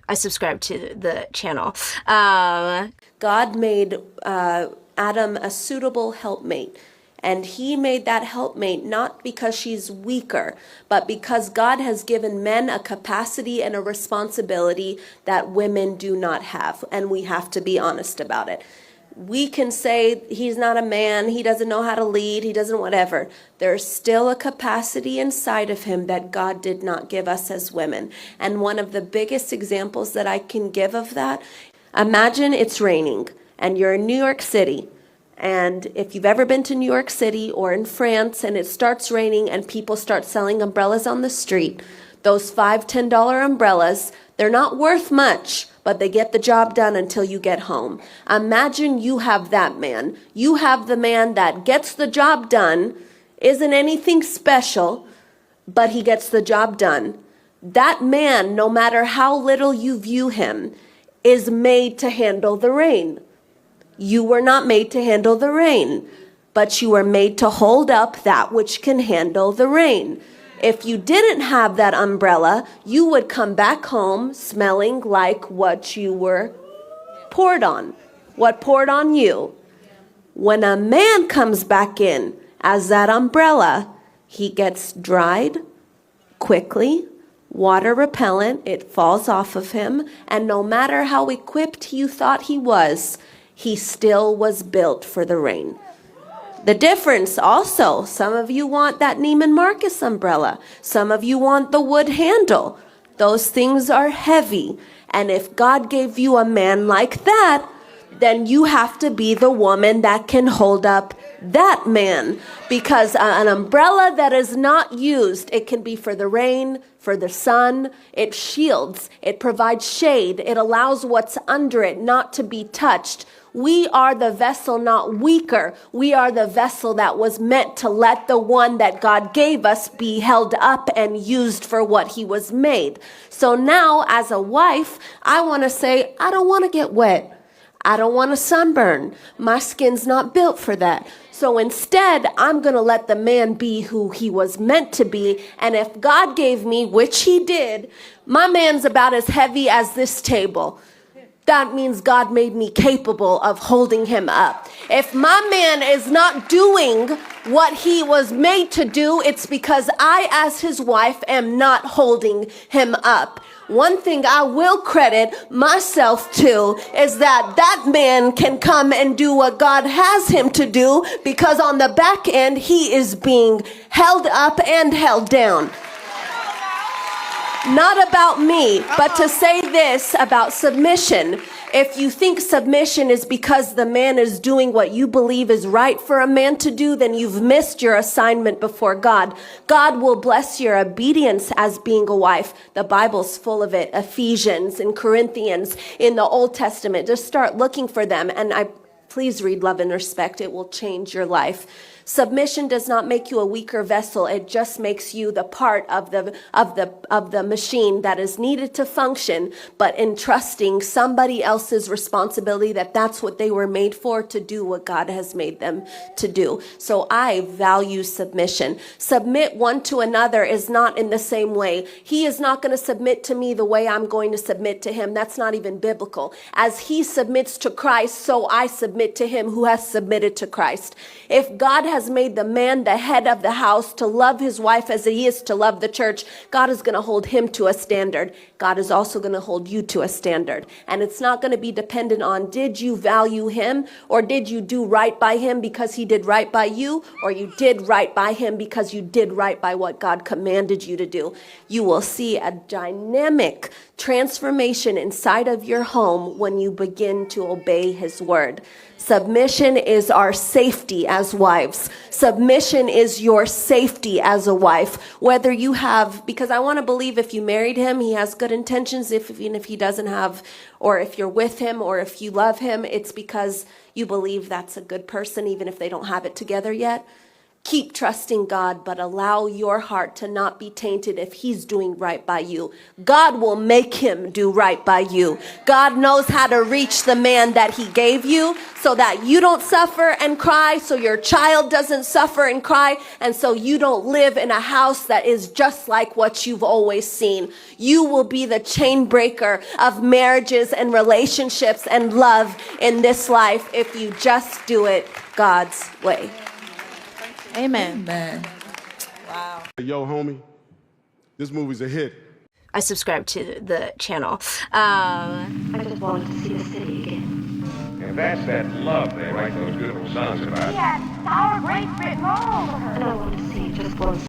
I subscribe to the channel. God made Adam a suitable helpmate. And he made that helpmate not because she's weaker, but because God has given men a capacity and a responsibility that women do not have. And we have to be honest about it. We can say he's not a man, he doesn't know how to lead, he doesn't whatever. There's still a capacity inside of him that God did not give us as women. And one of the biggest examples that I can give of that, imagine it's raining and you're in New York City. And if you've ever been to New York City or in France and it starts raining and people start selling umbrellas on the street, those $5, $10 umbrellas, they're not worth much, but they get the job done until you get home. Imagine you have that man. You have the man that gets the job done, isn't anything special, but he gets the job done. That man, no matter how little you view him, is made to handle the rain. You were not made to handle the rain, but you were made to hold up that which can handle the rain. If you didn't have that umbrella, you would come back home smelling like what you were poured on, what poured on you. When a man comes back in as that umbrella, he gets dried quickly, water repellent, it falls off of him, and no matter how equipped you thought he still was built for the rain. The difference also, some of you want that Neiman Marcus umbrella. Some of you want the wood handle. Those things are heavy. And if God gave you a man like that, then you have to be the woman that can hold up that man. Because an umbrella that is not used, it can be for the rain, for the sun. It shields, it provides shade. It allows what's under it not to be touched. We are the vessel, not weaker. We are the vessel that was meant to let the one that God gave us be held up and used for what he was made. So now, as a wife, I want to say, I don't want to get wet. I don't want to sunburn. My skin's not built for that. So instead, I'm going to let the man be who he was meant to be. And if God gave me, which he did, my man's about as heavy as this table. That means God made me capable of holding him up. If my man is not doing what he was made to do, it's because I, as his wife, am not holding him up. One thing I will credit myself to is that man can come and do what God has him to do, because on the back end, he is being held up and held down. Not about me, but to say this about submission. If you think submission is because the man is doing what you believe is right for a man to do, then you've missed your assignment before God. God will bless your obedience as being a wife. The Bible's full of it. Ephesians and Corinthians in the Old Testament. Just start looking for them. And please read Love and Respect. It will change your life. Submission does not make you a weaker vessel. It just makes you the part of the machine that is needed to function, but entrusting somebody else's responsibility that's what they were made for, to do what God has made them to do. So I value submission. Submit one to another is not in the same way. He is not going to submit to me the way I'm going to submit to him. That's not even biblical. As he submits to Christ, so I submit to him who has submitted to Christ. If God has made the man the head of the house to love his wife as he is to love the church, God is going to hold him to a standard. God is also going to hold you to a standard. And it's not going to be dependent on, did you value him, or did you do right by him because he did right by you, or you did right by him because you did right by what God commanded you to do. You will see a dynamic transformation inside of your home when you begin to obey his word. Submission is our safety as wives. Submission is your safety as a wife. Whether you have, because I want to believe if you married him, he has good intentions. Even if he doesn't have, or if you're with him, or if you love him, it's because you believe that's a good person, even if they don't have it together yet. Keep trusting God, but allow your heart to not be tainted if he's doing right by you. God will make him do right by you. God knows how to reach the man that he gave you so that you don't suffer and cry, so your child doesn't suffer and cry, and so you don't live in a house that is just like what you've always seen. You will be the chain breaker of marriages and relationships and love in this life if you just do it God's way. Amen. Amen. Wow. Yo, homie, this movie's a hit. I subscribe to the channel. I just wanted to see the city again. And that's that love they write those beautiful songs about. He had sour grapes written all over her. And I wanted to see it just once.